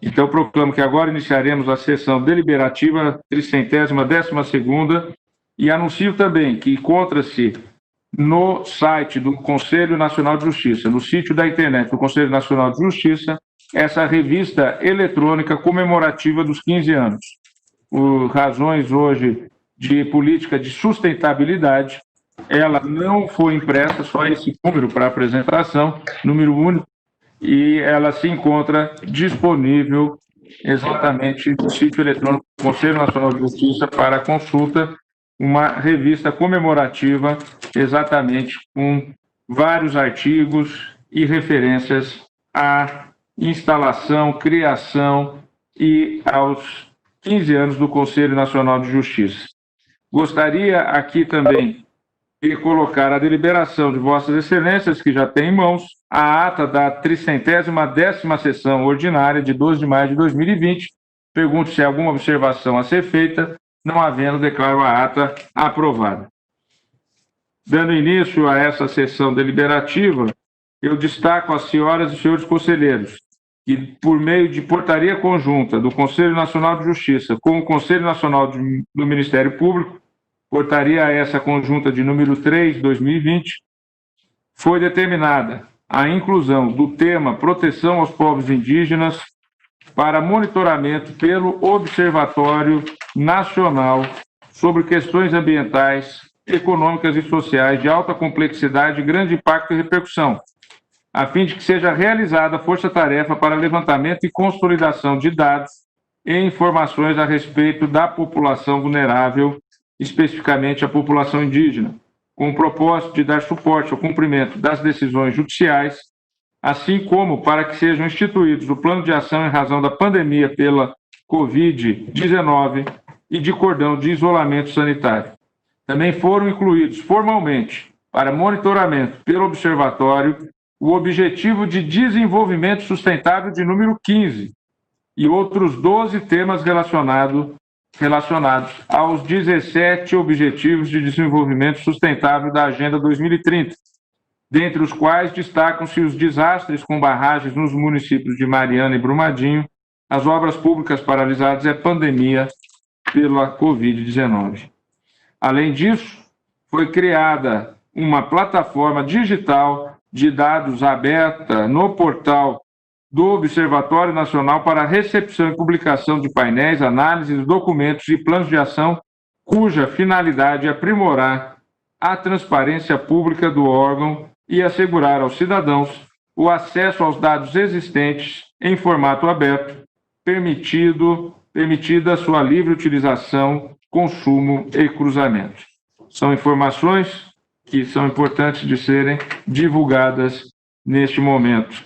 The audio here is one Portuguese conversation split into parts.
Então, proclamo que agora iniciaremos a sessão deliberativa 312ª e anuncio também que encontra-se no site do Conselho Nacional de Justiça, no sítio da internet do Conselho Nacional de Justiça, essa revista eletrônica comemorativa dos 15 anos. Por razões hoje de política de sustentabilidade, ela não foi impressa, só esse número para apresentação, número único, e ela se encontra disponível exatamente no sítio eletrônico do Conselho Nacional de Justiça para consulta, uma revista comemorativa exatamente com vários artigos e referências à instalação, criação e aos 15 anos do Conselho Nacional de Justiça. Gostaria aqui também de colocar a deliberação de Vossas Excelências, que já tem em mãos, a ata da 310ª sessão ordinária de 12 de maio de 2020. Pergunto se há alguma observação a ser feita. Não havendo, declaro a ata aprovada. Dando início a essa sessão deliberativa, eu destaco às senhoras e senhores conselheiros que, por meio de portaria conjunta do Conselho Nacional de Justiça com o Conselho Nacional do Ministério Público, portaria essa conjunta de número 3/2020, foi determinada a inclusão do tema proteção aos povos indígenas para monitoramento pelo Observatório Nacional sobre questões ambientais, econômicas e sociais de alta complexidade, grande impacto e repercussão, a fim de que seja realizada força-tarefa para levantamento e consolidação de dados e informações a respeito da população vulnerável, especificamente a população indígena, com o propósito de dar suporte ao cumprimento das decisões judiciais, assim como para que sejam instituídos o plano de ação em razão da pandemia pela Covid-19 e de cordão de isolamento sanitário. Também foram incluídos formalmente, para monitoramento pelo Observatório, o Objetivo de Desenvolvimento Sustentável de número 15 e outros 12 temas relacionados aos 17 Objetivos de Desenvolvimento Sustentável da Agenda 2030, dentre os quais destacam-se os desastres com barragens nos municípios de Mariana e Brumadinho, as obras públicas paralisadas e a pandemia pela Covid-19. Além disso, foi criada uma plataforma digital de dados aberta no portal do Observatório Nacional para recepção e publicação de painéis, análises, documentos e planos de ação, cuja finalidade é aprimorar a transparência pública do órgão e assegurar aos cidadãos o acesso aos dados existentes em formato aberto, permitida a sua livre utilização, consumo e cruzamento. São informações que são importantes de serem divulgadas neste momento.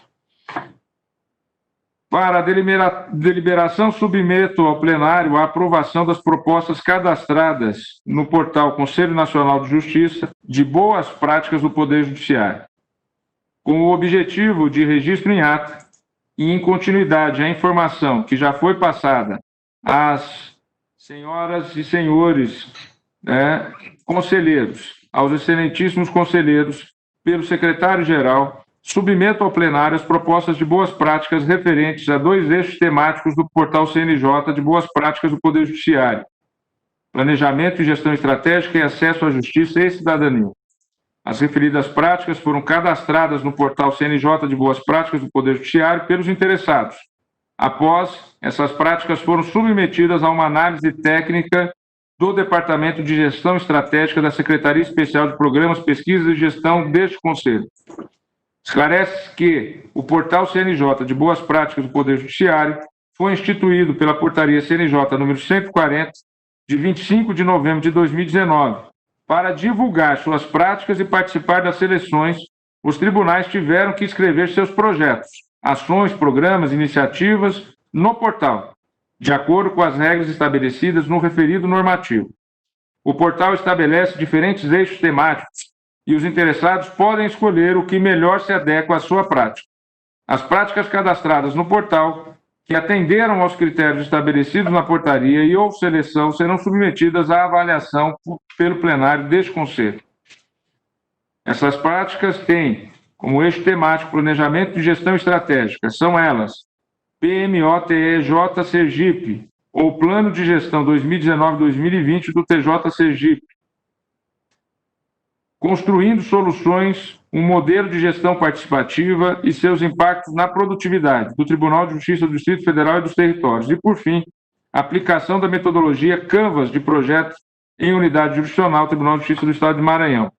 Para a deliberação, submeto ao plenário a aprovação das propostas cadastradas no portal Conselho Nacional de Justiça de boas práticas do Poder Judiciário, com o objetivo de registro em ata e em continuidade à informação que já foi passada às senhoras e senhores conselheiros, aos excelentíssimos conselheiros, pelo secretário-geral, submeto ao plenário as propostas de boas práticas referentes a 2 eixos temáticos do portal CNJ de boas práticas do Poder Judiciário: planejamento e gestão estratégica e acesso à justiça e cidadania. As referidas práticas foram cadastradas no portal CNJ de boas práticas do Poder Judiciário pelos interessados. Após, essas práticas foram submetidas a uma análise técnica do Departamento de Gestão Estratégica da Secretaria Especial de Programas, Pesquisas e Gestão deste Conselho. Esclarece que o portal CNJ de boas práticas do Poder Judiciário foi instituído pela portaria CNJ número 140, de 25 de novembro de 2019. Para divulgar suas práticas e participar das seleções, os tribunais tiveram que escrever seus projetos, ações, programas, iniciativas no portal, de acordo com as regras estabelecidas no referido normativo. O portal estabelece diferentes eixos temáticos e os interessados podem escolher o que melhor se adequa à sua prática. As práticas cadastradas no portal, que atenderam aos critérios estabelecidos na portaria e ou seleção, serão submetidas à avaliação pelo plenário deste Conselho. Essas práticas têm como eixo temático planejamento e gestão estratégica. São elas: PMOTEJ Sergipe, ou Plano de Gestão 2019-2020 do TJ Sergipe, construindo soluções, um modelo de gestão participativa e seus impactos na produtividade do Tribunal de Justiça do Distrito Federal e dos Territórios. E, por fim, aplicação da metodologia Canvas de projetos em unidade jurisdicional Tribunal de Justiça do Estado de Maranhão.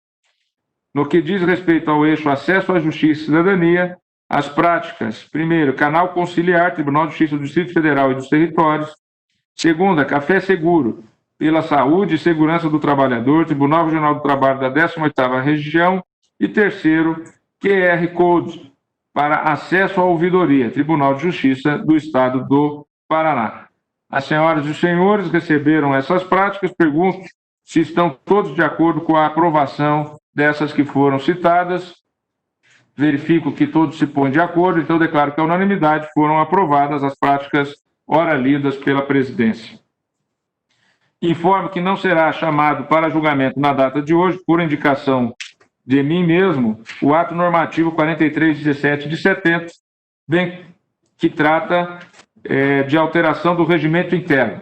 No que diz respeito ao eixo acesso à justiça e cidadania, as práticas, primeiro, canal conciliar, Tribunal de Justiça do Distrito Federal e dos Territórios. Segunda, café seguro, pela saúde e segurança do trabalhador, Tribunal Regional do Trabalho da 18ª Região. E terceiro, QR Code, para acesso à ouvidoria, Tribunal de Justiça do Estado do Paraná. As senhoras e os senhores receberam essas práticas, pergunto se estão todos de acordo com a aprovação dessas que foram citadas. Verifico que todos se põem de acordo, então declaro que a unanimidade foram aprovadas as práticas ora lidas pela presidência. Informo que não será chamado para julgamento na data de hoje, por indicação de mim mesmo, o ato normativo 4317 de 70, bem que trata de alteração do regimento interno.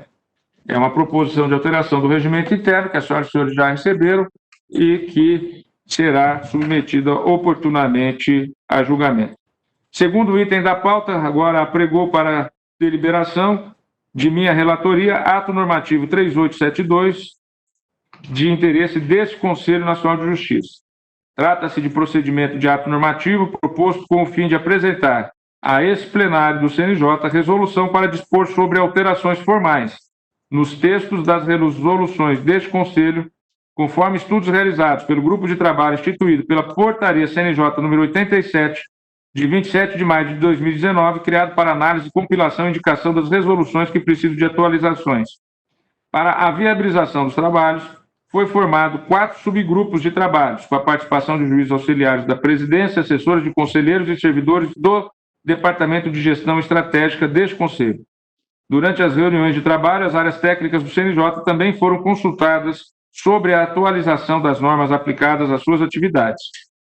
É uma proposição de alteração do regimento interno que as senhoras e senhores já receberam e que será submetida oportunamente a julgamento. Segundo item da pauta, agora apregou para deliberação de minha relatoria, ato normativo 3872, de interesse deste Conselho Nacional de Justiça. Trata-se de procedimento de ato normativo proposto com o fim de apresentar a esse plenário do CNJ resolução para dispor sobre alterações formais nos textos das resoluções deste Conselho, conforme estudos realizados pelo Grupo de Trabalho instituído pela Portaria CNJ número 87, de 27 de maio de 2019, criado para análise, compilação e indicação das resoluções que precisam de atualizações. Para a viabilização dos trabalhos, foi formado 4 subgrupos de trabalhos, com a participação de juízes auxiliares da presidência, assessores de conselheiros e servidores do Departamento de Gestão Estratégica deste Conselho. Durante as reuniões de trabalho, as áreas técnicas do CNJ também foram consultadas sobre a atualização das normas aplicadas às suas atividades.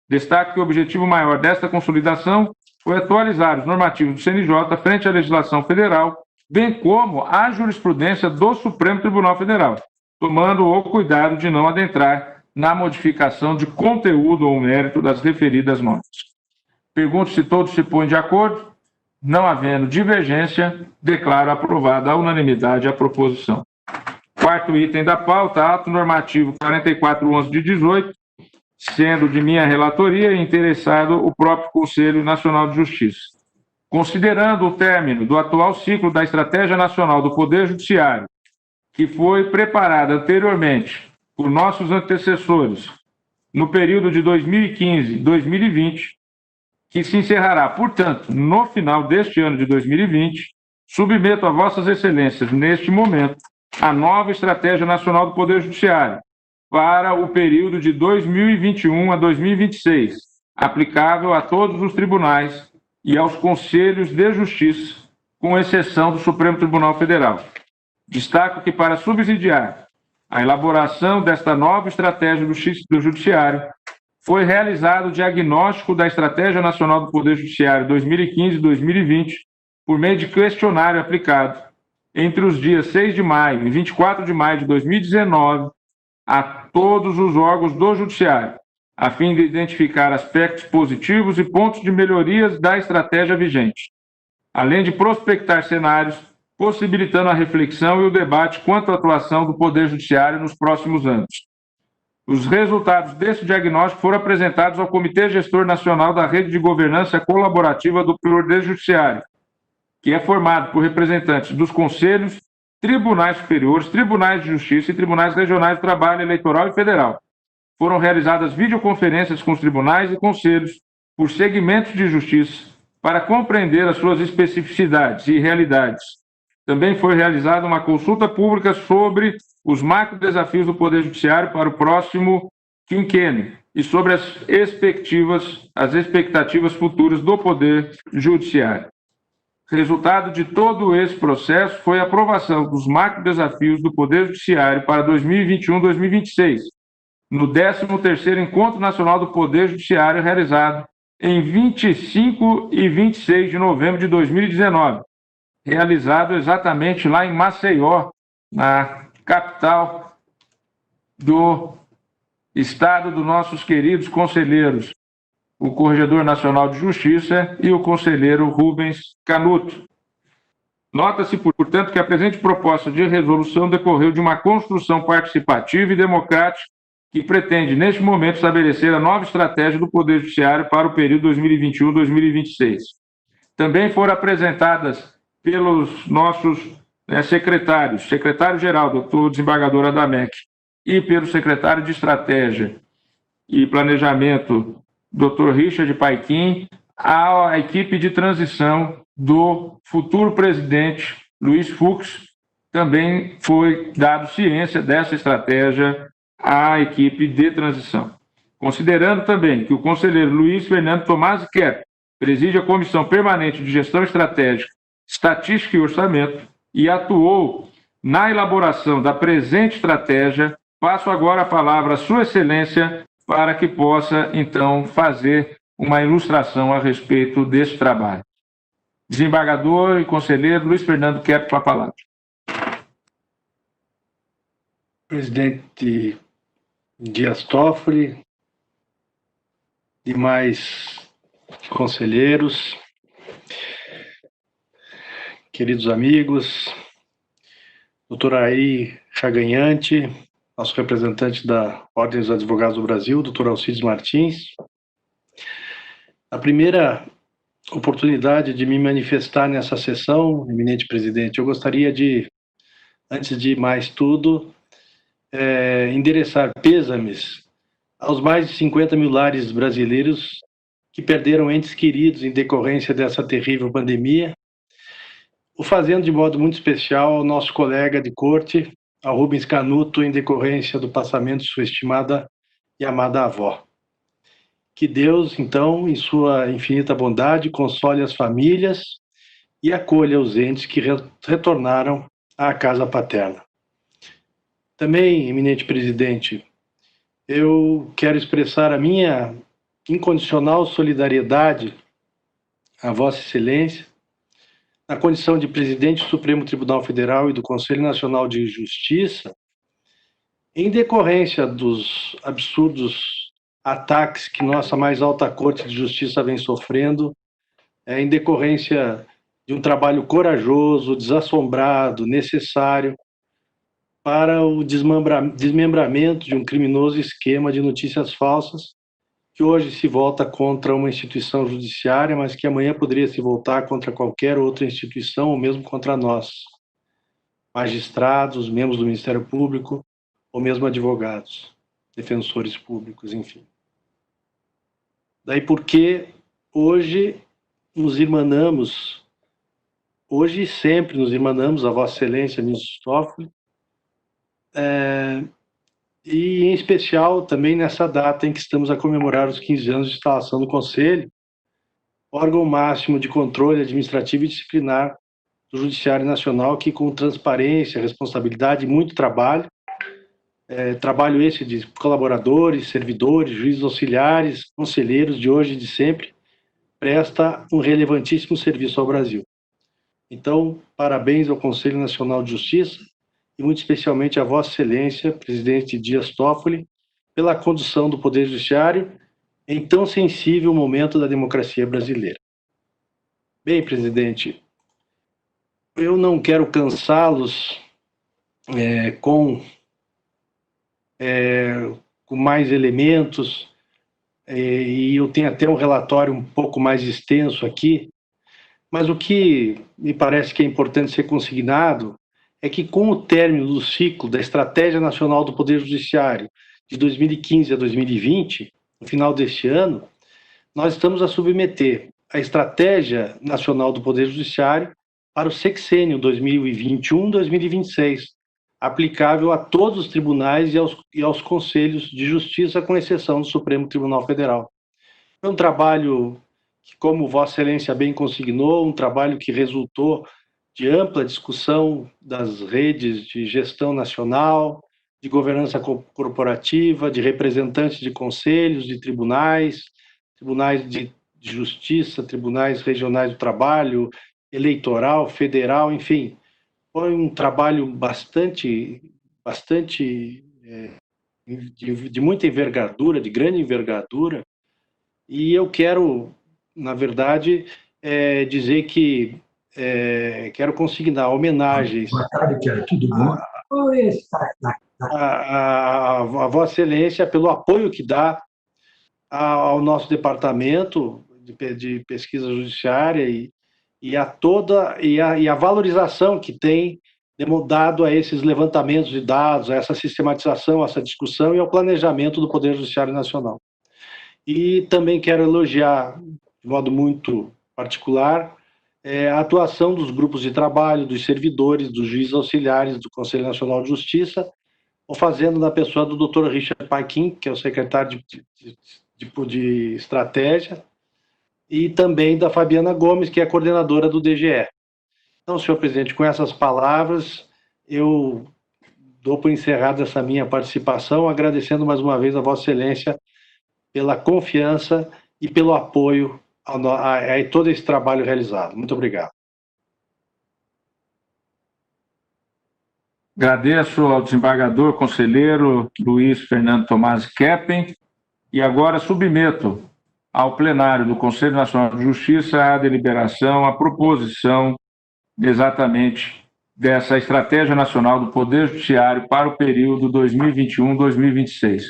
Destaco que o objetivo maior desta consolidação foi atualizar os normativos do CNJ frente à legislação federal, bem como à jurisprudência do Supremo Tribunal Federal, tomando o cuidado de não adentrar na modificação de conteúdo ou mérito das referidas normas. Pergunto se todos se põem de acordo. Não havendo divergência, declaro aprovada à unanimidade a proposição. Quarto item da pauta, ato normativo 4411 de 18, sendo de minha relatoria e interessado o próprio Conselho Nacional de Justiça. Considerando o término do atual ciclo da Estratégia Nacional do Poder Judiciário, que foi preparada anteriormente por nossos antecessores no período de 2015-2020, que se encerrará, portanto, no final deste ano de 2020, submeto a vossas excelências, neste momento, a nova Estratégia Nacional do Poder Judiciário para o período de 2021 a 2026, aplicável a todos os tribunais e aos conselhos de justiça, com exceção do Supremo Tribunal Federal. Destaco que, para subsidiar a elaboração desta nova estratégia do Judiciário, foi realizado o diagnóstico da Estratégia Nacional do Poder Judiciário 2015-2020 por meio de questionário aplicado entre os dias 6 de maio e 24 de maio de 2019 a todos os órgãos do Judiciário, a fim de identificar aspectos positivos e pontos de melhorias da estratégia vigente, além de prospectar cenários possibilitando a reflexão e o debate quanto à atuação do Poder Judiciário nos próximos anos. Os resultados desse diagnóstico foram apresentados ao Comitê Gestor Nacional da Rede de Governança Colaborativa do Poder Judiciário, que é formado por representantes dos conselhos, tribunais superiores, tribunais de justiça e tribunais regionais de trabalho eleitoral e federal. Foram realizadas videoconferências com os tribunais e conselhos por segmentos de justiça para compreender as suas especificidades e realidades. Também foi realizada uma consulta pública sobre os macrodesafios do Poder Judiciário para o próximo quinquênio e sobre as expectativas futuras do Poder Judiciário. Resultado de todo esse processo foi a aprovação dos macrodesafios do Poder Judiciário para 2021-2026, no 13º Encontro Nacional do Poder Judiciário, realizado em 25 e 26 de novembro de 2019, realizado exatamente lá em Maceió, na capital do estado dos nossos queridos conselheiros, o Corregedor Nacional de Justiça e o conselheiro Rubens Canuto. Nota-se, portanto, que a presente proposta de resolução decorreu de uma construção participativa e democrática que pretende, neste momento, estabelecer a nova estratégia do Poder Judiciário para o período 2021-2026. Também foram apresentadas pelos nossos secretários, secretário-geral, doutor desembargador Adamec, e pelo secretário de Estratégia e Planejamento, doutor Richard Paiquim, a equipe de transição do futuro presidente Luiz Fux. Também foi dado ciência dessa estratégia à equipe de transição. Considerando também que o conselheiro Luiz Fernando Tomás Quer preside a Comissão Permanente de Gestão Estratégica, Estatística e Orçamento e atuou na elaboração da presente estratégia, passo agora a palavra à Sua Excelência para que possa, então, fazer uma ilustração a respeito desse trabalho. Desembargador e conselheiro Luiz Fernando Quer, com a palavra. Presidente Dias Toffoli, demais conselheiros, queridos amigos, doutor Ari Chaganhante, nosso representante da Ordem dos Advogados do Brasil, doutor Alcides Martins. A primeira oportunidade de me manifestar nessa sessão, eminente presidente, eu gostaria de, antes de mais tudo, endereçar pêsames aos mais de 50 mil lares brasileiros que perderam entes queridos em decorrência dessa terrível pandemia, o fazendo de modo muito especial ao nosso colega de corte, ao Rubens Canuto, em decorrência do passamento de sua estimada e amada avó. Que Deus, então, em sua infinita bondade, console as famílias e acolha os entes que retornaram à casa paterna. Também, eminente presidente, eu quero expressar a minha incondicional solidariedade a Vossa Excelência, na condição de presidente do Supremo Tribunal Federal e do Conselho Nacional de Justiça, em decorrência dos absurdos ataques que nossa mais alta Corte de Justiça vem sofrendo, em decorrência de um trabalho corajoso, desassombrado, necessário para o desmembramento de um criminoso esquema de notícias falsas que hoje se volta contra uma instituição judiciária, mas que amanhã poderia se voltar contra qualquer outra instituição, ou mesmo contra nós, magistrados, membros do Ministério Público, ou mesmo advogados, defensores públicos, enfim. Daí porque hoje nos irmanamos, hoje e sempre nos irmanamos, a Vossa Excelência, ministro Toffoli, e em especial também nessa data em que estamos a comemorar os 15 anos de instalação do Conselho, órgão máximo de controle administrativo e disciplinar do Judiciário Nacional, que com transparência, responsabilidade e muito trabalho, trabalho esse de colaboradores, servidores, juízes auxiliares, conselheiros de hoje e de sempre, presta um relevantíssimo serviço ao Brasil. Então, parabéns ao Conselho Nacional de Justiça e muito especialmente a Vossa Excelência, presidente Dias Toffoli, pela condução do Poder Judiciário em tão sensível momento da democracia brasileira. Bem, presidente, eu não quero cansá-los com mais elementos, e eu tenho até um relatório um pouco mais extenso aqui, mas o que me parece que é importante ser consignado é que, com o término do ciclo da Estratégia Nacional do Poder Judiciário de 2015 a 2020, no final deste ano, nós estamos a submeter a Estratégia Nacional do Poder Judiciário para o sexênio 2021-2026, aplicável a todos os tribunais e aos conselhos de justiça, com exceção do Supremo Tribunal Federal. É um trabalho que, como Vossa Excelência bem consignou, um trabalho que resultou de ampla discussão das redes de gestão nacional, de governança corporativa, de representantes de conselhos, de tribunais, tribunais de justiça, tribunais regionais do trabalho, eleitoral, federal, enfim. Foi um trabalho bastante de muita envergadura, de grande envergadura, e eu quero, na verdade, dizer que quero consignar homenagens Boa tarde, Kelly. Tudo bom? Oi, a Vossa Excelência pelo apoio que dá ao nosso departamento de pesquisa judiciária e a valorização que tem dado a esses levantamentos de dados, a essa sistematização, a essa discussão e ao planejamento do Poder Judiciário Nacional. E também quero elogiar, de modo muito particular, a atuação dos grupos de trabalho, dos servidores, dos juízes auxiliares do Conselho Nacional de Justiça, o fazendo na pessoa do Dr. Richard Paquim, que é o secretário de Estratégia, e também da Fabiana Gomes, que é a coordenadora do DGE. Então, senhor presidente, com essas palavras, eu dou por encerrada essa minha participação, agradecendo mais uma vez a Vossa Excelência pela confiança e pelo apoio a todo esse trabalho realizado. Muito obrigado. Agradeço ao desembargador conselheiro Luiz Fernando Tomás Keppen e agora submeto ao plenário do Conselho Nacional de Justiça a deliberação, a proposição exatamente dessa Estratégia Nacional do Poder Judiciário para o período 2021-2026.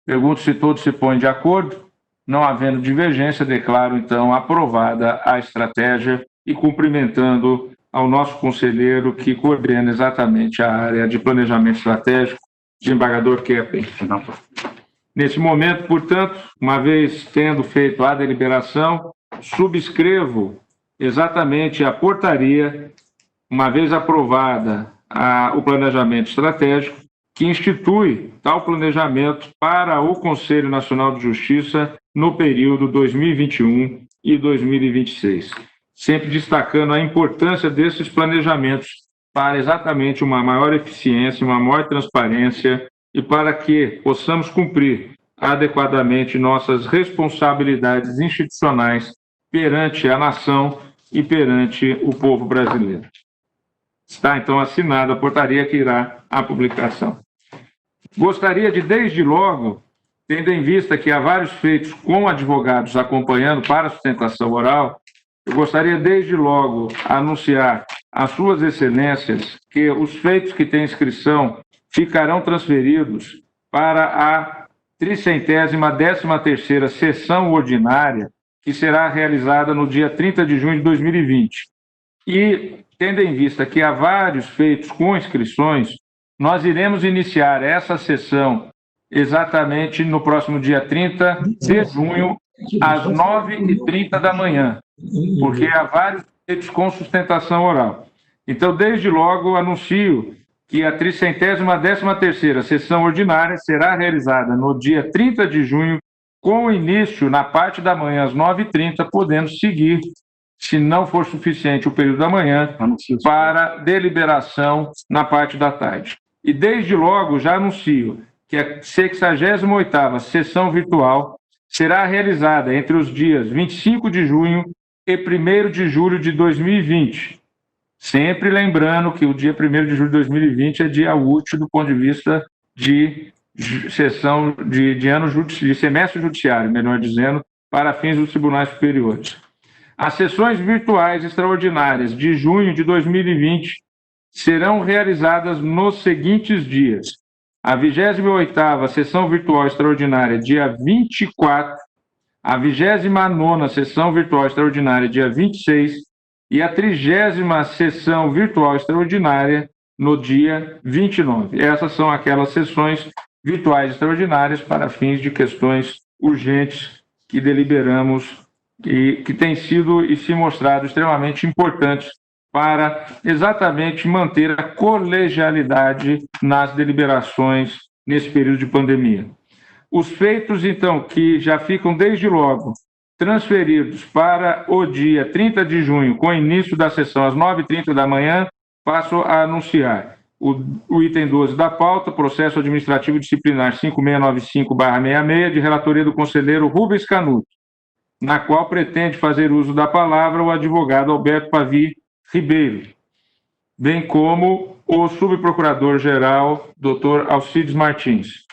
Pergunto se todos se põem de acordo. Não havendo divergência, declaro, então, aprovada a estratégia e cumprimentando ao nosso conselheiro que coordena exatamente a área de planejamento estratégico, desembargador Keppen. Nesse momento, portanto, uma vez tendo feito a deliberação, subscrevo exatamente a portaria, uma vez aprovada o planejamento estratégico, que institui tal planejamento para o Conselho Nacional de Justiça no período 2021 e 2026. Sempre destacando a importância desses planejamentos para exatamente uma maior eficiência, uma maior transparência e para que possamos cumprir adequadamente nossas responsabilidades institucionais perante a nação e perante o povo brasileiro. Está, então, assinada a portaria que irá à publicação. Gostaria de, desde logo, tendo em vista que há vários feitos com advogados acompanhando para a sustentação oral, eu gostaria, desde logo, anunciar às suas excelências que os feitos que têm inscrição ficarão transferidos para a 313ª sessão ordinária, que será realizada no dia 30 de junho de 2020. E, tendo em vista que há vários feitos com inscrições, nós iremos iniciar essa sessão exatamente no próximo dia 30 de junho, às 9h30 da manhã, porque há vários feitos com sustentação oral. Então, desde logo, anuncio que a 313ª sessão ordinária será realizada no dia 30 de junho, com início na parte da manhã, às 9h30, podendo seguir, se não for suficiente o período da manhã, para deliberação na parte da tarde. E desde logo já anuncio que a 68ª sessão virtual será realizada entre os dias 25 de junho e 1º de julho de 2020. Sempre lembrando que o dia 1º de julho de 2020 é dia útil do ponto de vista de sessão de semestre judiciário, melhor dizendo, para fins dos tribunais superiores. As sessões virtuais extraordinárias de junho de 2020 serão realizadas nos seguintes dias: a 28ª sessão virtual extraordinária, dia 24, a 29ª sessão virtual extraordinária, dia 26, e a 30ª sessão virtual extraordinária, no dia 29. Essas são aquelas sessões virtuais extraordinárias para fins de questões urgentes que deliberamos e que têm sido e se mostrado extremamente importantes para exatamente manter a colegialidade nas deliberações nesse período de pandemia. Os feitos, então, que já ficam desde logo transferidos para o dia 30 de junho, com início da sessão às 9h30 da manhã, passo a anunciar o item 12 da pauta, processo administrativo disciplinar 5695/66, de relatoria do conselheiro Rubens Canuto, na qual pretende fazer uso da palavra o advogado Alberto Pavi, Ribeiro, bem como o subprocurador-geral, Dr. Alcides Martins.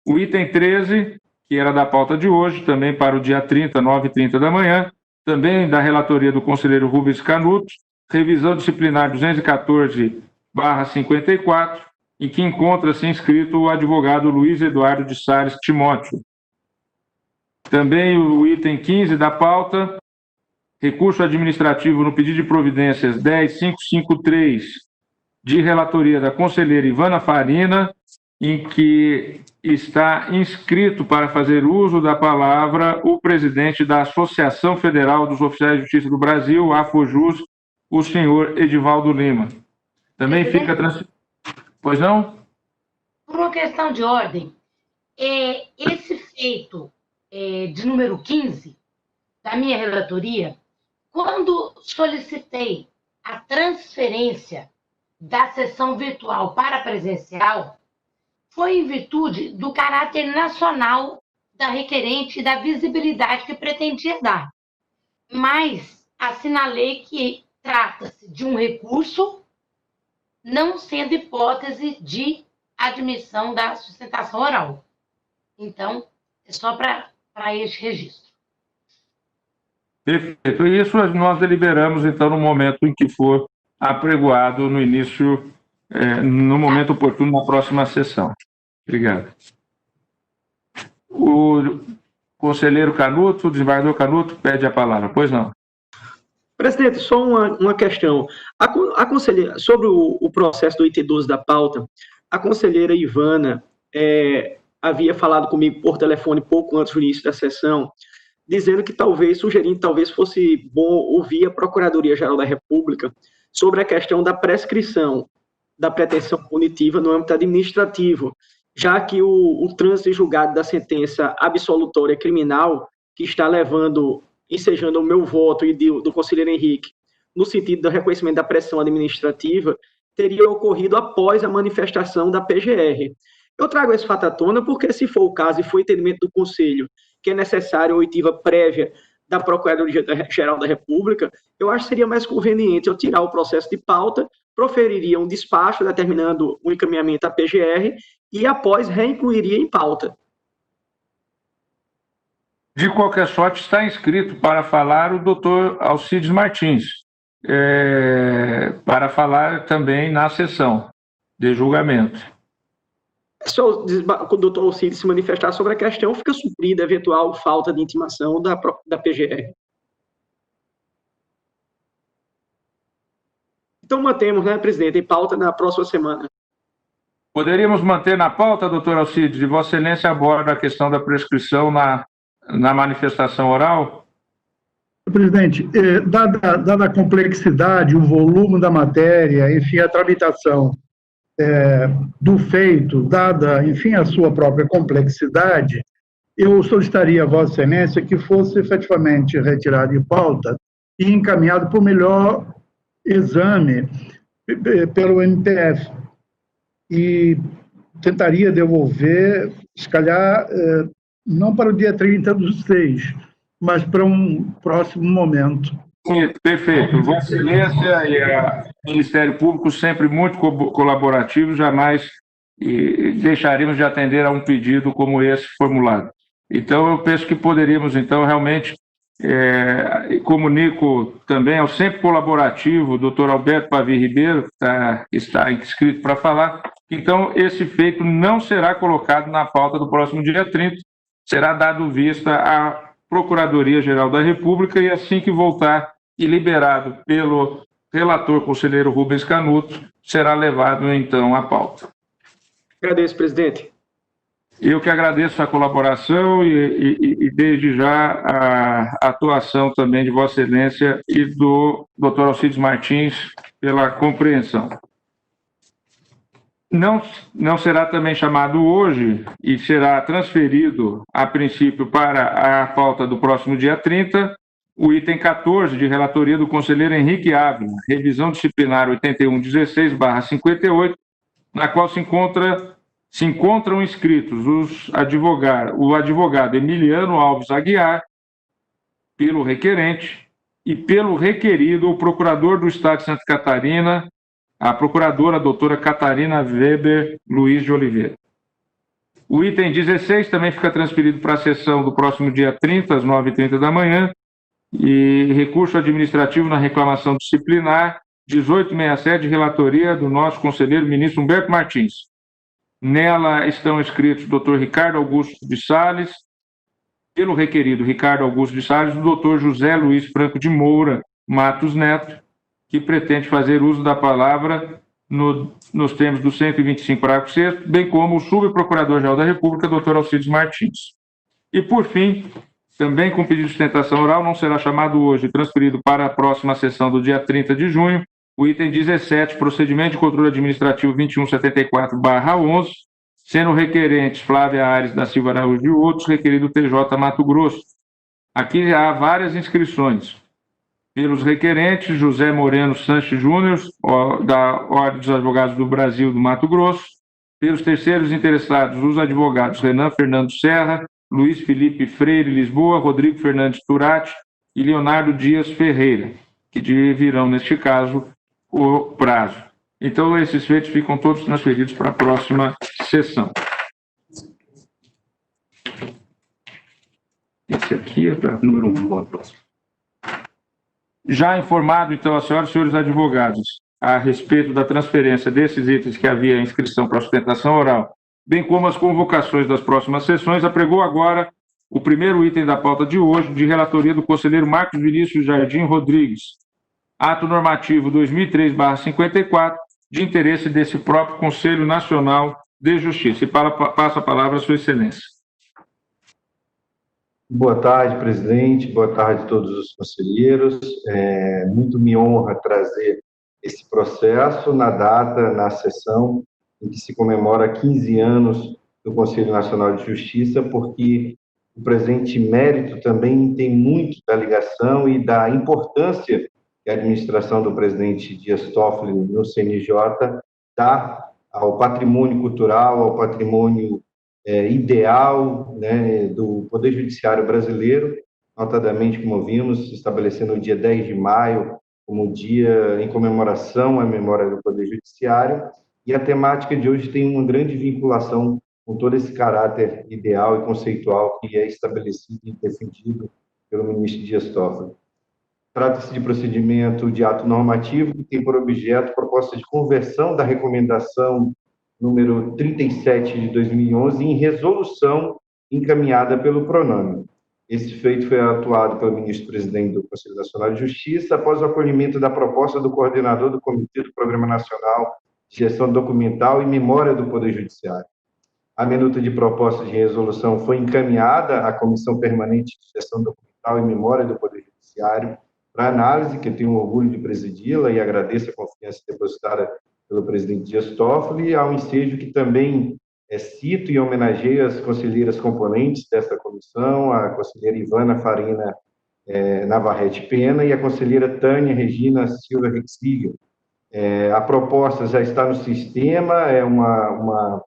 O item 13, que era da pauta de hoje, também para o dia 30, 9h30 da manhã, também da relatoria do conselheiro Rubens Canuto, revisão disciplinar 214/54, em que encontra-se inscrito o advogado Luiz Eduardo de Sales Timóteo. Também o item 15 da pauta, recurso administrativo no pedido de providências 10553, de relatoria da conselheira Ivana Farina, em que está inscrito para fazer uso da palavra o presidente da Associação Federal dos Oficiais de Justiça do Brasil, AFOJUS, o senhor Edivaldo Lima. Também fica... Pois não? Por uma questão de ordem, esse feito de número 15 da minha relatoria, quando solicitei a transferência da sessão virtual para presencial, foi em virtude do caráter nacional da requerente e da visibilidade que pretendia dar. Mas assinalei que trata-se de um recurso, não sendo hipótese de admissão da sustentação oral. Então, é só para este registro. Perfeito. Isso nós deliberamos, então, no momento em que for apregoado no início, no momento oportuno, na próxima sessão. Obrigado. O conselheiro Canuto, o desembargador Canuto, pede a palavra. Pois não. Presidente, só uma questão. A conselheira, sobre o processo do item 12 da pauta, a conselheira Ivana havia falado comigo por telefone pouco antes do início da sessão, dizendo que sugerindo talvez fosse bom ouvir a Procuradoria-Geral da República sobre a questão da prescrição da pretensão punitiva no âmbito administrativo, já que o trânsito julgado da sentença absolutória criminal, que está ensejando o meu voto e do conselheiro Henrique, no sentido do reconhecimento da pressão administrativa, teria ocorrido após a manifestação da PGR. Eu trago esse fato à tona porque, se for o caso e for entendimento do Conselho que é necessário a oitiva prévia da Procuradoria-Geral da República, eu acho que seria mais conveniente eu tirar o processo de pauta, proferiria um despacho determinando o encaminhamento à PGR e, após, reincluiria em pauta. De qualquer sorte, está inscrito para falar o doutor Alcides Martins, para falar também na sessão de julgamento. Se o doutor Alcides se manifestar sobre a questão, fica suprida a eventual falta de intimação da PGR. Então, mantemos, né, presidente, em pauta na próxima semana. Poderíamos manter na pauta, doutor Alcides, e Vossa Excelência aborda a questão da prescrição na manifestação oral? Presidente, dada a complexidade, o volume da matéria, enfim, a tramitação do feito, dada, enfim, a sua própria complexidade, eu solicitaria a Vossa Excelência que fosse efetivamente retirado de pauta e encaminhado para o melhor exame pelo MPF. E tentaria devolver, se calhar, não para o dia 30/6, mas para um próximo momento. Sim, perfeito. Vossa Excelência e o Ministério Público sempre muito colaborativos, jamais deixaríamos de atender a um pedido como esse formulado. Então, eu penso que poderíamos, então, realmente, comunico também ao sempre colaborativo, doutor Alberto Pavi Ribeiro, que está inscrito para falar, então, esse feito não será colocado na pauta do próximo dia 30, será dado vista à Procuradoria-Geral da República e, assim que voltar e liberado pelo relator conselheiro Rubens Canuto, será levado, então, à pauta. Agradeço, presidente. Eu que agradeço a colaboração e desde já, a atuação também de Vossa Excelência e do Dr. Alcides Martins pela compreensão. Não será também chamado hoje e será transferido, a princípio, para a pauta do próximo dia 30, o item 14 de relatoria do conselheiro Henrique Ávila, revisão disciplinar 8116/58, na qual se encontram inscritos o advogado Emiliano Alves Aguiar, pelo requerente, e pelo requerido, o procurador do Estado de Santa Catarina, a procuradora doutora Catarina Weber Luiz de Oliveira. O item 16 também fica transferido para a sessão do próximo dia 30, às 9h30 da manhã, e recurso administrativo na reclamação disciplinar 1867, de relatoria do nosso conselheiro ministro Humberto Martins. Nela estão inscritos o Dr. Ricardo Augusto de Sales, pelo requerido Ricardo Augusto de Sales, o Dr. José Luiz Franco de Moura Matos Neto, que pretende fazer uso da palavra nos termos do 125, parágrafo 6º, bem como o subprocurador-geral da República, Dr. Alcides Martins. E, por fim, também com pedido de sustentação oral, não será chamado hoje e transferido para a próxima sessão do dia 30 de junho, o item 17, procedimento de controle administrativo 2174/11, sendo requerentes Flávia Aires da Silva Araújo e outros, requerido TJ Mato Grosso. Aqui há várias inscrições. Pelos requerentes, José Moreno Sanches Júnior, da Ordem dos Advogados do Brasil do Mato Grosso. Pelos terceiros interessados, os advogados Renan Fernando Serra, Luiz Felipe Freire Lisboa, Rodrigo Fernandes Turati e Leonardo Dias Ferreira, que dividirão, neste caso, o prazo. Então, esses feitos ficam todos transferidos para a próxima sessão. Esse aqui é para número 1. Já informado, então, a senhoras e senhores advogados a respeito da transferência desses itens que havia inscrição para sustentação oral, bem como as convocações das próximas sessões, apregou agora o primeiro item da pauta de hoje, de relatoria do conselheiro Marcos Vinícius Jardim Rodrigues, ato normativo 2003/54, de interesse desse próprio Conselho Nacional de Justiça. E passo a palavra à sua excelência. Boa tarde, presidente. Boa tarde a todos os conselheiros. Muito me honra trazer esse processo na sessão em que se comemora 15 anos do Conselho Nacional de Justiça, porque o presente mérito também tem muito da ligação e da importância que a administração do presidente Dias Toffoli no CNJ dá ao patrimônio cultural, ao patrimônio ideal, né, do Poder Judiciário brasileiro, notadamente, como vimos, estabelecendo o dia 10 de maio como dia em comemoração à memória do Poder Judiciário, e a temática de hoje tem uma grande vinculação com todo esse caráter ideal e conceitual que é estabelecido e defendido pelo ministro Dias Toffoli. Trata-se de procedimento de ato normativo que tem por objeto proposta de conversão da recomendação número 37 de 2011 em resolução encaminhada pelo PRONAME. Esse feito foi atuado pelo ministro-presidente do Conselho Nacional de Justiça após o acolhimento da proposta do coordenador do Comitê do Programa Nacional de Gestão Documental e Memória do Poder Judiciário. A minuta de proposta de resolução foi encaminhada à Comissão Permanente de Gestão Documental e Memória do Poder Judiciário para análise, que eu tenho orgulho de presidi-la e agradeço a confiança depositada pelo presidente Dias Toffoli, ao ensejo que também cito e homenageio as conselheiras componentes desta comissão, a conselheira Ivana Farina Navarrete Pena e a conselheira Tânia Regina Silva Rexiga. A proposta já está no sistema, é uma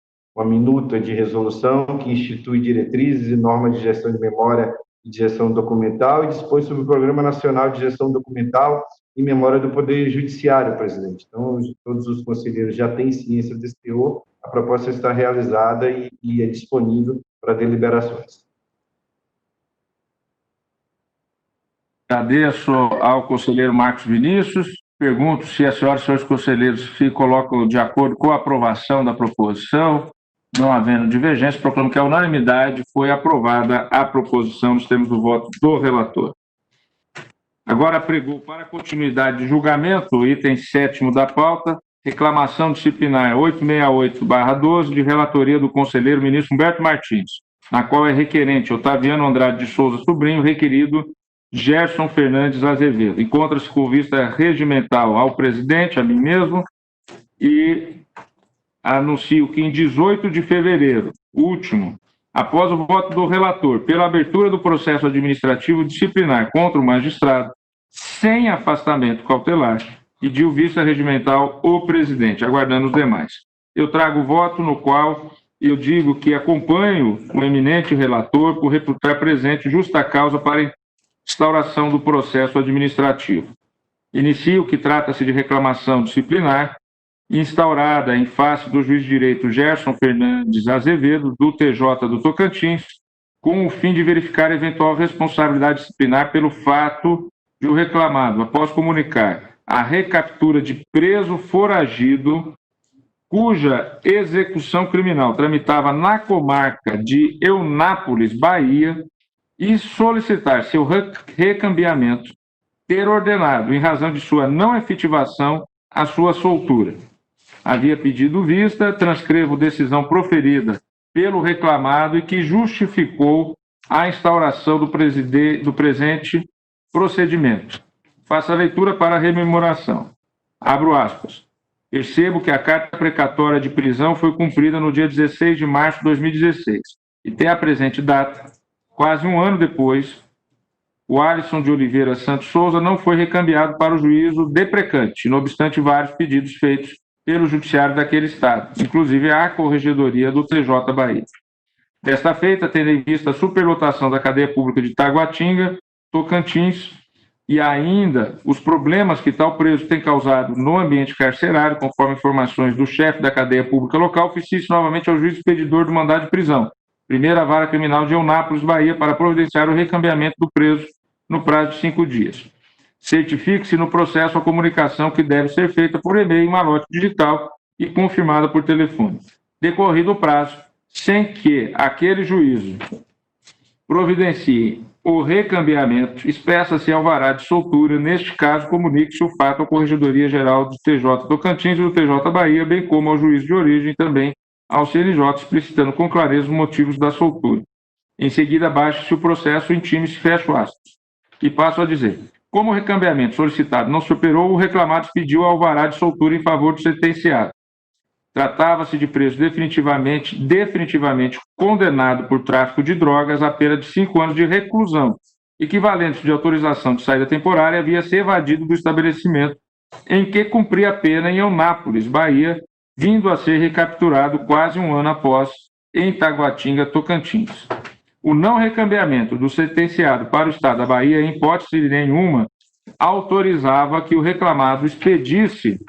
minuta de resolução que institui diretrizes e normas de gestão de memória e de gestão documental e dispõe sobre o Programa Nacional de Gestão Documental e Memória do Poder Judiciário, presidente. Então, todos os conselheiros já têm ciência desse teor, a proposta está realizada e é disponível para deliberações. Agradeço ao conselheiro Marcos Vinícius. Pergunto se as senhoras e senhores conselheiros se colocam de acordo com a aprovação da proposição. Não havendo divergência, proclamo que a unanimidade foi aprovada a proposição nos termos do voto do relator. Agora apregou para continuidade de julgamento o item 7º da pauta, reclamação disciplinar 868/12, de relatoria do conselheiro ministro Humberto Martins, na qual é requerente Otaviano Andrade de Souza Sobrinho, requerido Gerson Fernandes Azevedo. Encontra-se com vista regimental ao presidente, a mim mesmo, e anuncio que em 18 de fevereiro, último, após o voto do relator pela abertura do processo administrativo disciplinar contra o magistrado, sem afastamento cautelar, pediu vista regimental o presidente, aguardando os demais. Eu trago o voto no qual eu digo que acompanho o eminente relator por reputar presente justa causa para instauração do processo administrativo. Inicio que trata-se de reclamação disciplinar instaurada em face do juiz de direito Gerson Fernandes Azevedo, do TJ do Tocantins, com o fim de verificar eventual responsabilidade disciplinar pelo fato de o reclamado, após comunicar a recaptura de preso foragido, cuja execução criminal tramitava na comarca de Eunápolis, Bahia, e solicitar seu recambiamento, ter ordenado, em razão de sua não efetivação, a sua soltura. Havia pedido vista, transcrevo decisão proferida pelo reclamado e que justificou a instauração do presente procedimento. Faço a leitura para a rememoração. Abro aspas. Percebo que a carta precatória de prisão foi cumprida no dia 16 de março de 2016 e até a presente data, quase um ano depois, o Alisson de Oliveira Santos Souza não foi recambiado para o juízo deprecante, não obstante vários pedidos feitos pelo judiciário daquele estado, inclusive a Corregedoria do TJ Bahia. Desta feita, tendo em vista a superlotação da cadeia pública de Taguatinga, Tocantins, e ainda os problemas que tal preso tem causado no ambiente carcerário, conforme informações do chefe da cadeia pública local, oficie novamente ao juiz expedidor do mandado de prisão, primeira vara criminal de Eunápolis, Bahia, para providenciar o recambiamento do preso no prazo de 5 dias. Certifique-se no processo a comunicação que deve ser feita por e-mail em malote digital e confirmada por telefone. Decorrido o prazo, sem que aquele juízo providencie o recambiamento, expressa-se alvará de soltura. Neste caso, comunique-se o fato à Corregedoria Geral do TJ Tocantins e do TJ Bahia, bem como ao juiz de origem e também ao CNJ, explicitando com clareza os motivos da soltura. Em seguida, baixe-se o processo, intime-se, fecha o aspas. E passo a dizer, como o recambiamento solicitado não superou, o reclamado pediu alvará de soltura em favor do sentenciado. Tratava-se de preso definitivamente condenado por tráfico de drogas a pena de 5 anos de reclusão, equivalente de autorização de saída temporária, havia se evadido do estabelecimento em que cumpria a pena em Eunápolis, Bahia, vindo a ser recapturado quase um ano após em Taguatinga, Tocantins. O não recambiamento do sentenciado para o Estado da Bahia, em hipótese nenhuma, autorizava que o reclamado expedisse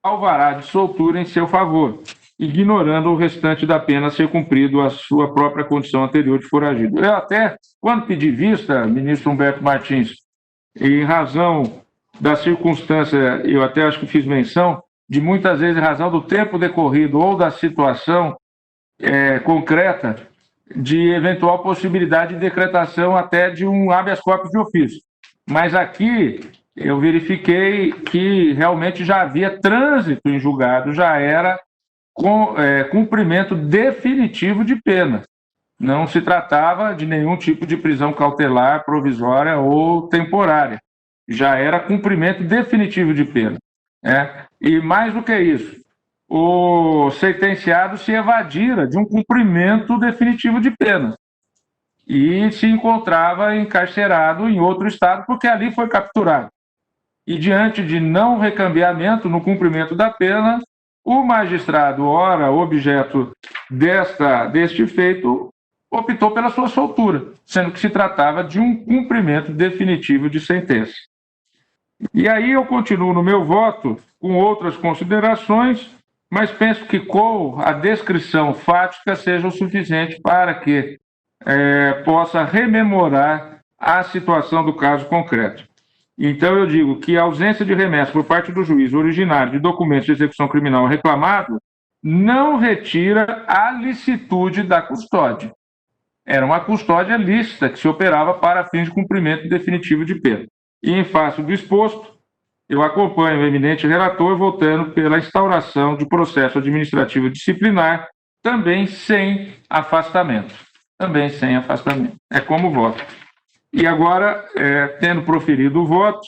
alvará de soltura em seu favor, ignorando o restante da pena ser cumprido a sua própria condição anterior de foragido. Eu até, quando pedi vista, ministro Humberto Martins, em razão da circunstância, eu até acho que fiz menção, de muitas vezes, em razão do tempo decorrido ou da situação concreta, de eventual possibilidade de decretação até de um habeas corpus de ofício. Mas aqui eu verifiquei que realmente já havia trânsito em julgado, já era cumprimento definitivo de pena. Não se tratava de nenhum tipo de prisão cautelar, provisória ou temporária. Já era cumprimento definitivo de pena. E mais do que isso, o sentenciado se evadira de um cumprimento definitivo de pena e se encontrava encarcerado em outro estado porque ali foi capturado. E diante de não recambiamento no cumprimento da pena, o magistrado, ora objeto deste feito, optou pela sua soltura, sendo que se tratava de um cumprimento definitivo de sentença. E aí eu continuo no meu voto com outras considerações, mas penso que com a descrição fática seja o suficiente para que possa rememorar a situação do caso concreto. Então eu digo que a ausência de remessa por parte do juiz originário de documentos de execução criminal reclamado não retira a licitude da custódia. Era uma custódia lícita que se operava para fins de cumprimento definitivo de pena. E em face do exposto, eu acompanho o eminente relator votando pela instauração de processo administrativo disciplinar, também sem afastamento. Também sem afastamento. É como voto. E agora, tendo proferido o voto,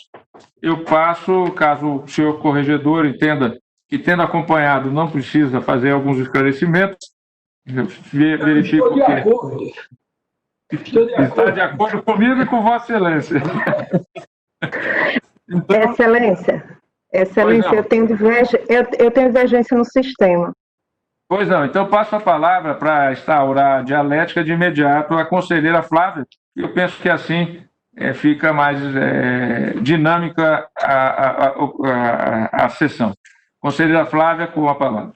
eu passo, caso o senhor corregedor entenda que, tendo acompanhado, não precisa fazer alguns esclarecimentos, verifico que está de acordo comigo e com Vossa Excelência. Então, Excelência, eu tenho divergência no sistema. Pois não, então passo a palavra para instaurar a dialética de imediato à conselheira Flávia. Eu penso que assim fica mais dinâmica a sessão. Conselheira Flávia, com a palavra.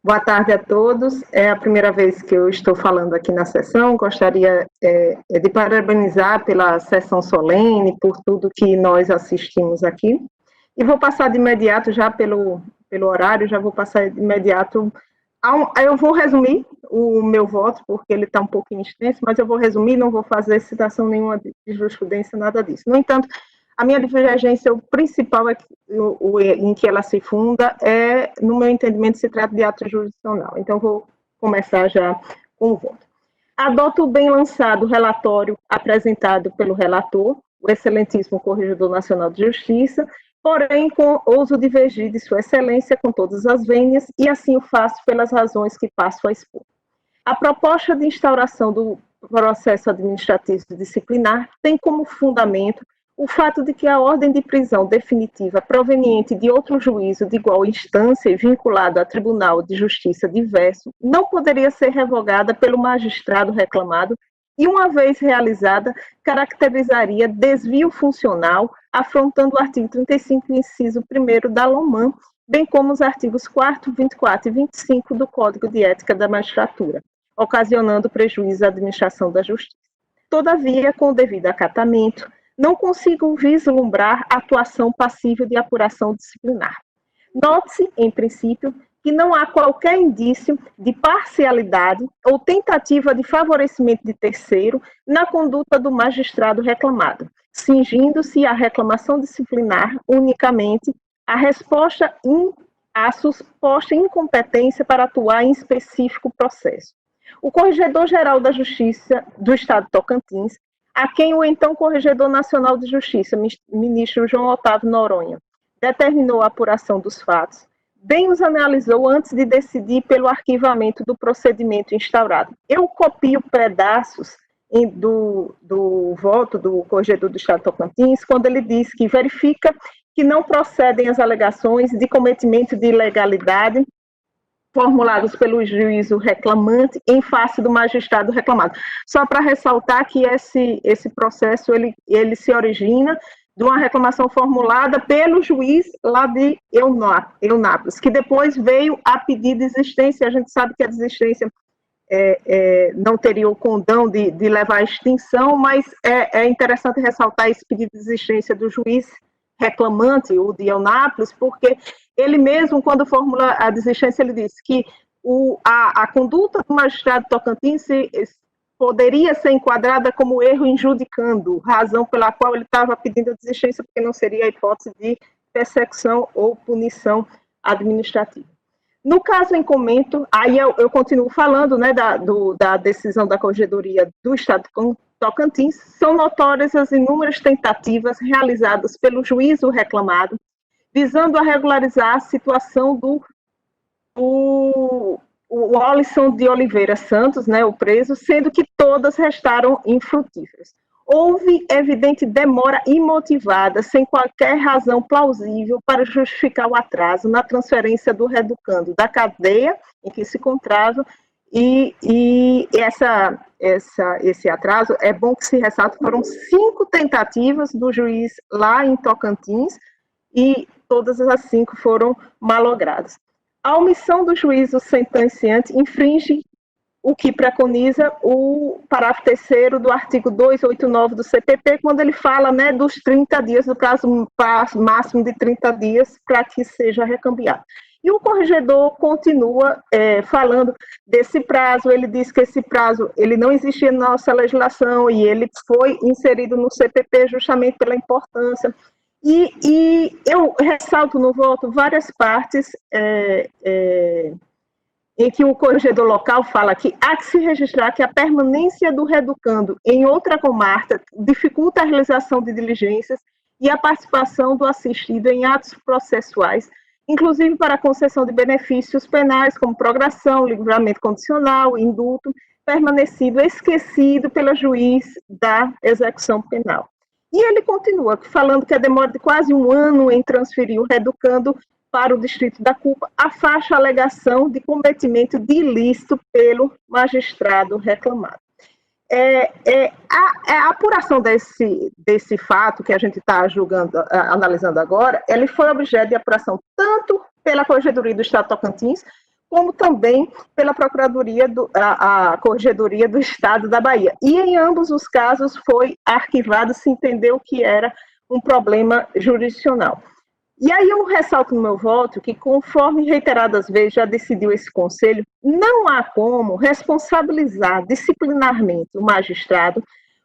Boa tarde a todos. É a primeira vez que eu estou falando aqui na sessão. Gostaria de parabenizar pela sessão solene, por tudo que nós assistimos aqui. E vou passar de imediato, já pelo horário, já vou passar de imediato. Eu vou resumir o meu voto, porque ele está um pouquinho extenso, mas eu vou resumir, não vou fazer citação nenhuma de jurisprudência, nada disso. No entanto, a minha divergência, o principal em que ela se funda no meu entendimento, se trata de ato jurisdicional. Então, vou começar já com o voto. Adoto o bem lançado relatório apresentado pelo relator, o excelentíssimo Corregedor Nacional de Justiça, porém, ouso divergir de sua excelência com todas as vênias, e assim o faço pelas razões que passo a expor. A proposta de instauração do processo administrativo disciplinar tem como fundamento o fato de que a ordem de prisão definitiva proveniente de outro juízo de igual instância e vinculado a tribunal de justiça diverso não poderia ser revogada pelo magistrado reclamado e, uma vez realizada, caracterizaria desvio funcional, afrontando o artigo 35, inciso 1º da LOMAN, bem como os artigos 4º, 24 e 25 do Código de Ética da Magistratura, ocasionando prejuízo à administração da justiça. Todavia, com o devido acatamento, não consigo vislumbrar atuação passível de apuração disciplinar. Note-se, em princípio, que não há qualquer indício de parcialidade ou tentativa de favorecimento de terceiro na conduta do magistrado reclamado, cingindo-se a reclamação disciplinar unicamente à suposta incompetência para atuar em específico processo. O Corregedor-Geral da Justiça do Estado de Tocantins, a quem o então Corregedor Nacional de Justiça, ministro João Otávio Noronha, determinou a apuração dos fatos, bem os analisou antes de decidir pelo arquivamento do procedimento instaurado. Eu copio pedaços do voto do Corregedor do Estado de Tocantins, quando ele diz que verifica que não procedem as alegações de cometimento de ilegalidade formulados pelo juízo reclamante em face do magistrado reclamado. Só para ressaltar que esse processo ele se origina de uma reclamação formulada pelo juiz lá de Eunápolis, que depois veio a pedir desistência. A gente sabe que a desistência não teria o condão de levar à extinção, mas é interessante ressaltar esse pedido de desistência do juiz reclamante, o de Eunápolis, porque ele mesmo, quando formula a desistência, ele disse que a conduta do magistrado Tocantins poderia ser enquadrada como erro injudicando, razão pela qual ele estava pedindo a desistência, porque não seria a hipótese de persecução ou punição administrativa. No caso em comento, aí eu continuo falando, né, da decisão da Corregedoria do Estado de Tocantins, são notórias as inúmeras tentativas realizadas pelo juízo reclamado, visando a regularizar a situação do Alisson de Oliveira Santos, né, o preso, sendo que todas restaram infrutíferas. Houve evidente demora imotivada, sem qualquer razão plausível para justificar o atraso na transferência do reeducando da cadeia em que se encontrava, e esse atraso, é bom que se ressalte, foram 5 tentativas do juiz lá em Tocantins, e todas as 5 foram malogradas. A omissão do juízo sentenciante infringe o que preconiza o parágrafo 3º do artigo 289 do CPP, quando ele fala, né, dos 30 dias, do prazo máximo de 30 dias para que seja recambiado. E o corregedor continua falando desse prazo. Ele diz que esse prazo ele não existia na nossa legislação e ele foi inserido no CPP justamente pela importância. E eu ressalto no voto várias partes em que o corregedor local fala que há que se registrar que a permanência do reeducando em outra comarca dificulta a realização de diligências e a participação do assistido em atos processuais, inclusive para a concessão de benefícios penais, como progressão, livramento condicional, indulto, permanecido esquecido pela juiz da execução penal. E ele continua falando que a demora de quase 1 ano em transferir o reeducando para o distrito da culpa, afaste a alegação de cometimento de ilícito pelo magistrado reclamado. A apuração desse fato que a gente está analisando agora, ele foi objeto de apuração tanto pela Corregedoria do Estado de Tocantins, como também pela Procuradoria, a Corregedoria do Estado da Bahia. E em ambos os casos foi arquivado, se entendeu que era um problema jurisdicional. E aí eu ressalto no meu voto que, conforme reiteradas vezes já decidiu esse Conselho, não há como responsabilizar disciplinarmente o magistrado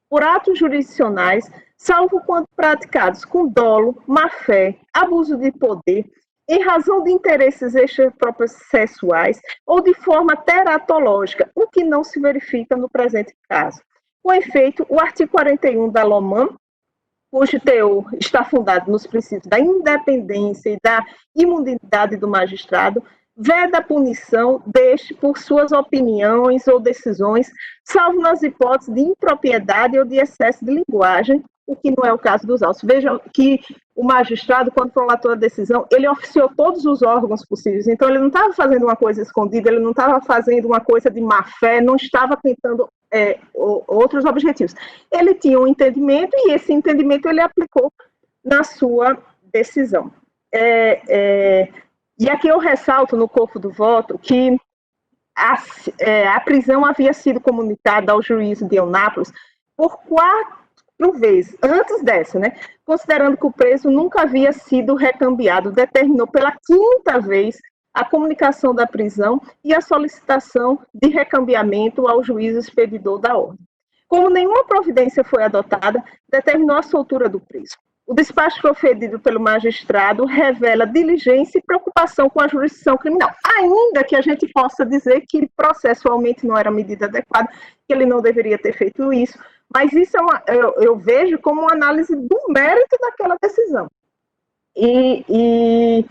por atos jurisdicionais, salvo quando praticados com dolo, má-fé, abuso de poder, em razão de interesses extraprocessuais ou de forma teratológica, o que não se verifica no presente caso. Com efeito, o artigo 41 da LOMAN, cujo teor está fundado nos princípios da independência e da imunidade do magistrado, veda a punição deste por suas opiniões ou decisões, salvo nas hipóteses de impropriedade ou de excesso de linguagem, o que não é o caso dos autos. Vejam que o magistrado, quando prolatou a decisão, ele oficiou todos os órgãos possíveis, então ele não estava fazendo uma coisa escondida, ele não estava fazendo uma coisa de má-fé, não estava tentando outros objetivos. Ele tinha um entendimento e esse entendimento ele aplicou na sua decisão. E aqui eu ressalto no corpo do voto que a prisão havia sido comunicada ao juízo de Eunápolis por 4 vezes, antes dessa, né? Considerando que o preso nunca havia sido recambiado, determinou pela 5ª vez a comunicação da prisão e a solicitação de recambiamento ao juiz expedidor da ordem. Como nenhuma providência foi adotada, determinou a soltura do preso. O despacho proferido pelo magistrado revela diligência e preocupação com a jurisdição criminal, ainda que a gente possa dizer que processualmente não era medida adequada, que ele não deveria ter feito isso, mas isso eu vejo como uma análise do mérito daquela decisão. E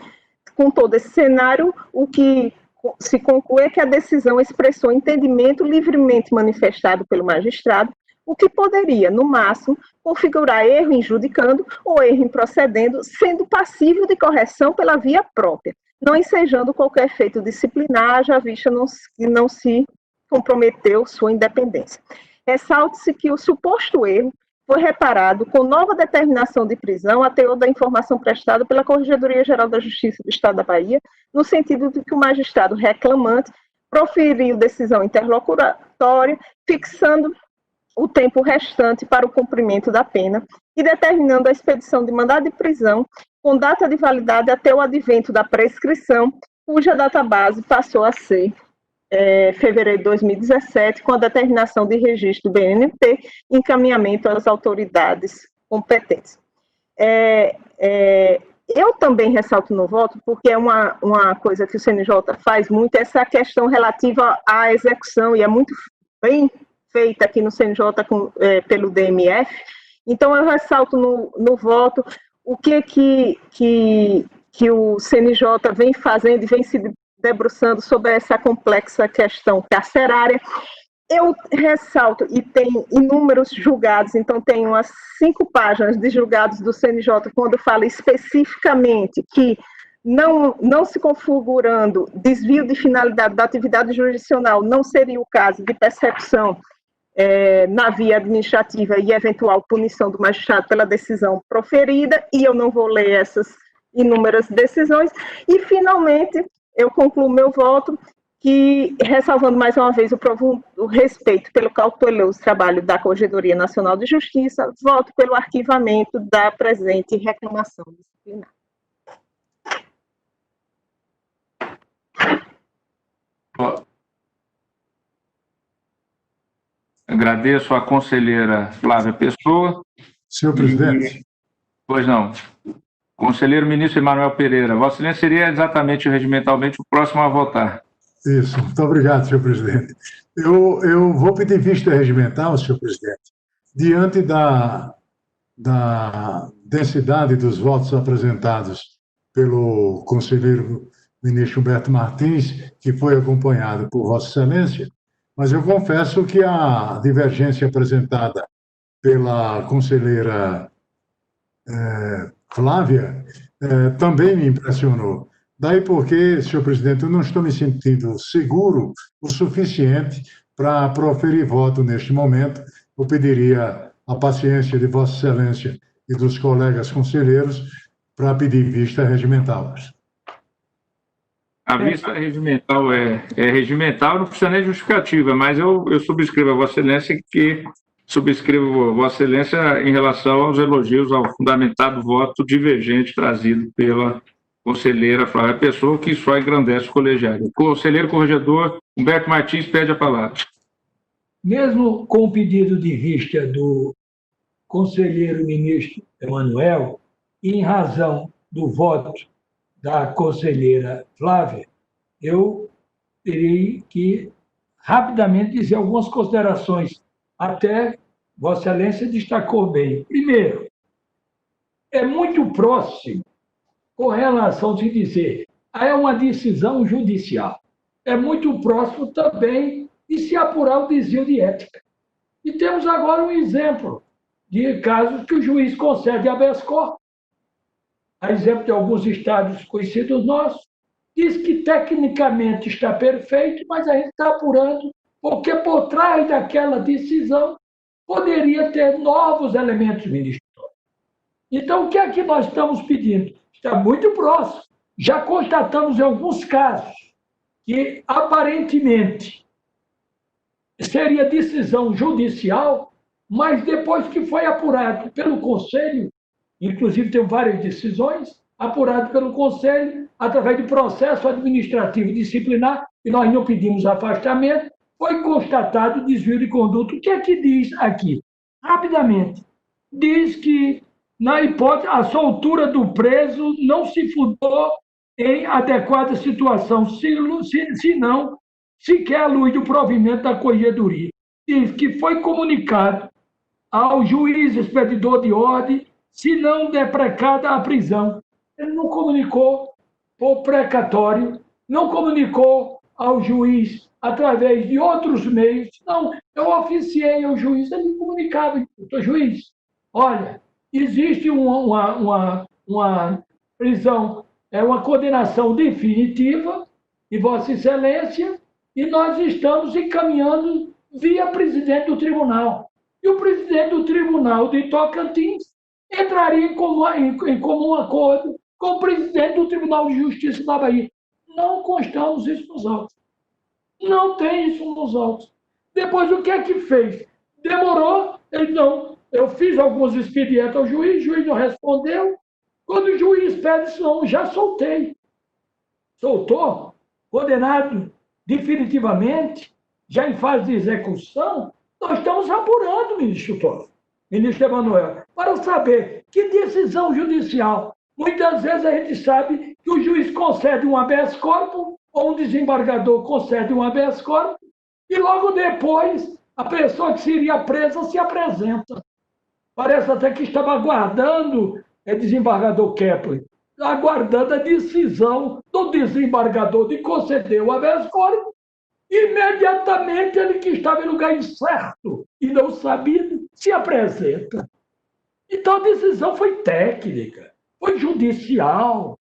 com todo esse cenário, o que se conclui é que a decisão expressou entendimento livremente manifestado pelo magistrado, o que poderia, no máximo, configurar erro em judicando ou erro em procedendo, sendo passível de correção pela via própria, não ensejando qualquer efeito disciplinar, já vista que não se comprometeu sua independência. Ressalte-se que o suposto erro foi reparado com nova determinação de prisão a teor da informação prestada pela Corregedoria Geral da Justiça do Estado da Bahia, no sentido de que o magistrado reclamante proferiu decisão interlocutória, fixando o tempo restante para o cumprimento da pena e determinando a expedição de mandado de prisão com data de validade até o advento da prescrição, cuja data base passou a ser fevereiro de 2017, com a determinação de registro do BNT e encaminhamento às autoridades competentes. Eu também ressalto no voto, porque é uma coisa que o CNJ faz muito, essa questão relativa à execução, e é muito bem feita aqui no CNJ pelo DMF. Então, eu ressalto no voto o que o CNJ vem fazendo e vem se debruçando sobre essa complexa questão carcerária. Eu ressalto, e tem inúmeros julgados, então tem umas 5 páginas de julgados do CNJ, quando fala especificamente que não se configurando desvio de finalidade da atividade jurisdicional, não seria o caso de percepção na via administrativa e eventual punição do magistrado pela decisão proferida, e eu não vou ler essas inúmeras decisões. E, finalmente, eu concluo meu voto, que, ressalvando mais uma vez o respeito pelo cauteloso trabalho da Corregedoria Nacional de Justiça, voto pelo arquivamento da presente reclamação disciplinar. Agradeço à conselheira Flávia Pessoa. Senhor presidente. Pois não. Conselheiro ministro Emanuel Pereira. Vossa Excelência seria exatamente regimentalmente o próximo a votar. Isso, muito obrigado, senhor presidente. Eu vou pedir vista regimental, senhor presidente, diante da densidade dos votos apresentados pelo conselheiro ministro Humberto Martins, que foi acompanhado por Vossa Excelência, mas eu confesso que a divergência apresentada pela conselheira Flávia também me impressionou. Daí porque, senhor presidente, eu não estou me sentindo seguro o suficiente para proferir voto neste momento. Eu pediria a paciência de Vossa Excelência e dos colegas conselheiros para pedir vista regimental. A vista regimental é regimental, não precisa nem justificativa, mas eu subscrevo a Vossa Excelência subscrevo Vossa Excelência em relação aos elogios ao fundamentado voto divergente trazido pela conselheira Flávia Pessoa, que só engrandece o colegiado. O conselheiro corregedor Humberto Martins pede a palavra. Mesmo com o pedido de vista do conselheiro ministro Emanuel, e em razão do voto da conselheira Flávia, eu terei que rapidamente dizer algumas considerações. Até Vossa Excelência destacou bem. Primeiro, é muito próximo com relação de dizer é uma decisão judicial. É muito próximo também de se apurar o desvio de ética. E temos agora um exemplo de casos que o juiz concede habeas corpus, a exemplo de alguns estados conhecidos nossos, diz que tecnicamente está perfeito, mas a gente está apurando, porque por trás daquela decisão poderia ter novos elementos ministratórios. Então, o que é que nós estamos pedindo? Está muito próximo. Já constatamos em alguns casos que, aparentemente, seria decisão judicial, mas depois que foi apurado pelo Conselho, inclusive tem várias decisões, apurado pelo Conselho, através de processo administrativo disciplinar, e nós não pedimos afastamento, foi constatado desvio de conduta. O que é que diz aqui? Rapidamente, diz que, na hipótese, a soltura do preso não se fundou em adequada situação, senão sequer à luz do provimento da corregedoria. Diz que foi comunicado ao juiz expedidor de ordem se não deprecada a prisão. Ele não comunicou por precatório, não comunicou ao juiz através de outros meios. Não, eu oficiei ao juiz, ele me comunicava, juiz, olha, existe uma prisão, uma condenação definitiva de Vossa Excelência e nós estamos encaminhando via presidente do tribunal. E o presidente do tribunal de Tocantins entraria em comum acordo com o presidente do Tribunal de Justiça da Bahia. Não constamos isso nos autos. Não tem isso nos autos. Depois, o que é que fez? Demorou, ele não. Eu fiz alguns expedientes ao juiz, o juiz não respondeu. Quando o juiz pede, não, já soltei. Soltou, condenado definitivamente, já em fase de execução, nós estamos apurando, ministro Toffoli, ministro Emanuel, para saber que decisão judicial. Muitas vezes a gente sabe que o juiz concede um habeas corpus, ou um desembargador concede um habeas corpus, e logo depois a pessoa que seria presa se apresenta. Parece até que estava aguardando, desembargador Kepler, aguardando a decisão do desembargador de conceder o habeas corpus. Imediatamente ele que estava em lugar incerto e não sabido se apresenta. Então a decisão foi técnica, foi judicial,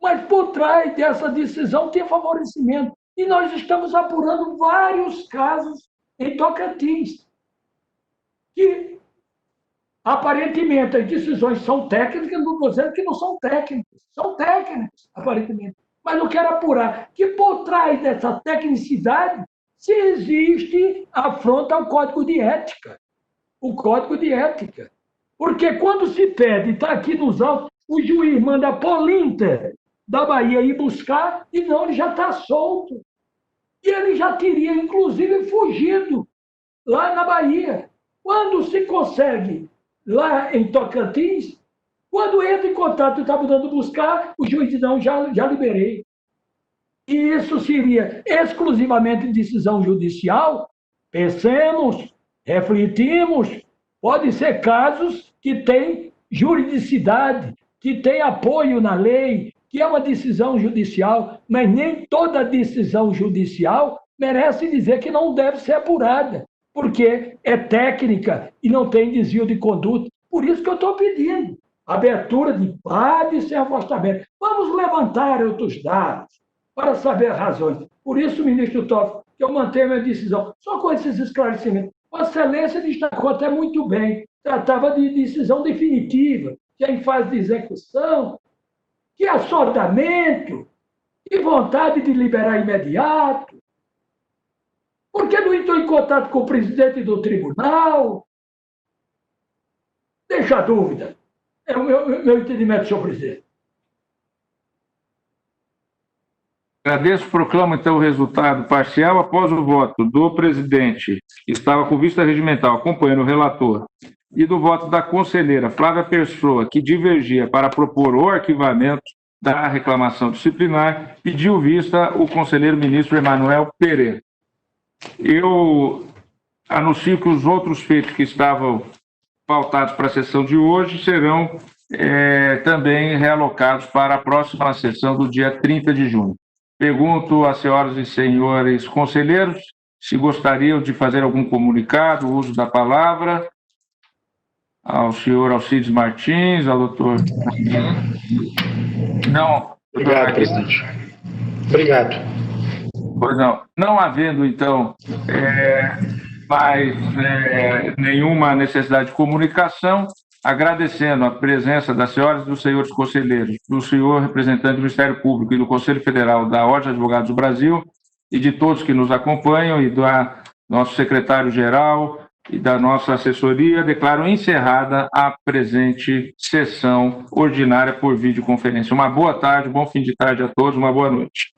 mas por trás dessa decisão tem favorecimento. E nós estamos apurando vários casos em Tocantins, que aparentemente as decisões são técnicas, não estou dizendo que não são técnicas, aparentemente. Mas eu quero apurar que por trás dessa tecnicidade se existe afronta ao Código de Ética. O Código de Ética. Porque quando se pede, está aqui nos autos, o juiz manda a Polinter da Bahia ir buscar e não, ele já está solto. E ele já teria, inclusive, fugido lá na Bahia. Quando se consegue lá em Tocantins, quando entra em contato e está mandando buscar, o juiz diz, não, já liberei. E isso seria exclusivamente decisão judicial? Pensemos, refletimos, pode ser casos que têm juridicidade, que têm apoio na lei, que é uma decisão judicial, mas nem toda decisão judicial merece dizer que não deve ser apurada, porque é técnica e não tem desvio de conduta. Por isso que eu estou pedindo abertura de PAD sem afastamento. Vamos levantar outros dados para saber as razões. Por isso, ministro Toffoli, que eu mantenho a minha decisão. Só com esses esclarecimentos. Vossa Excelência destacou até muito bem. Tratava de decisão definitiva, que é em fase de execução, que assodamento, que vontade de liberar imediato. Por que não entrou em contato com o presidente do tribunal? Deixa a dúvida. É o meu entendimento, senhor presidente. Agradeço, proclamo então o resultado parcial. Após o voto do presidente, que estava com vista regimental, acompanhando o relator, e do voto da conselheira Flávia Pessoa, que divergia para propor o arquivamento da reclamação disciplinar, pediu vista o conselheiro ministro Emanuel Pereira. Eu anuncio que os outros feitos que estavam pautados para a sessão de hoje serão também realocados para a próxima sessão do dia 30 de junho. Pergunto às senhoras e senhores conselheiros se gostariam de fazer algum comunicado, o uso da palavra, ao senhor Alcides Martins, ao doutor... Não. Obrigado, presidente. Obrigado. Pois não. Não havendo, então, mais nenhuma necessidade de comunicação, agradecendo a presença das senhoras e dos senhores conselheiros, do senhor representante do Ministério Público e do Conselho Federal da Ordem dos Advogados do Brasil e de todos que nos acompanham e do nosso secretário-geral e da nossa assessoria, declaro encerrada a presente sessão ordinária por videoconferência. Uma boa tarde, bom fim de tarde a todos, uma boa noite.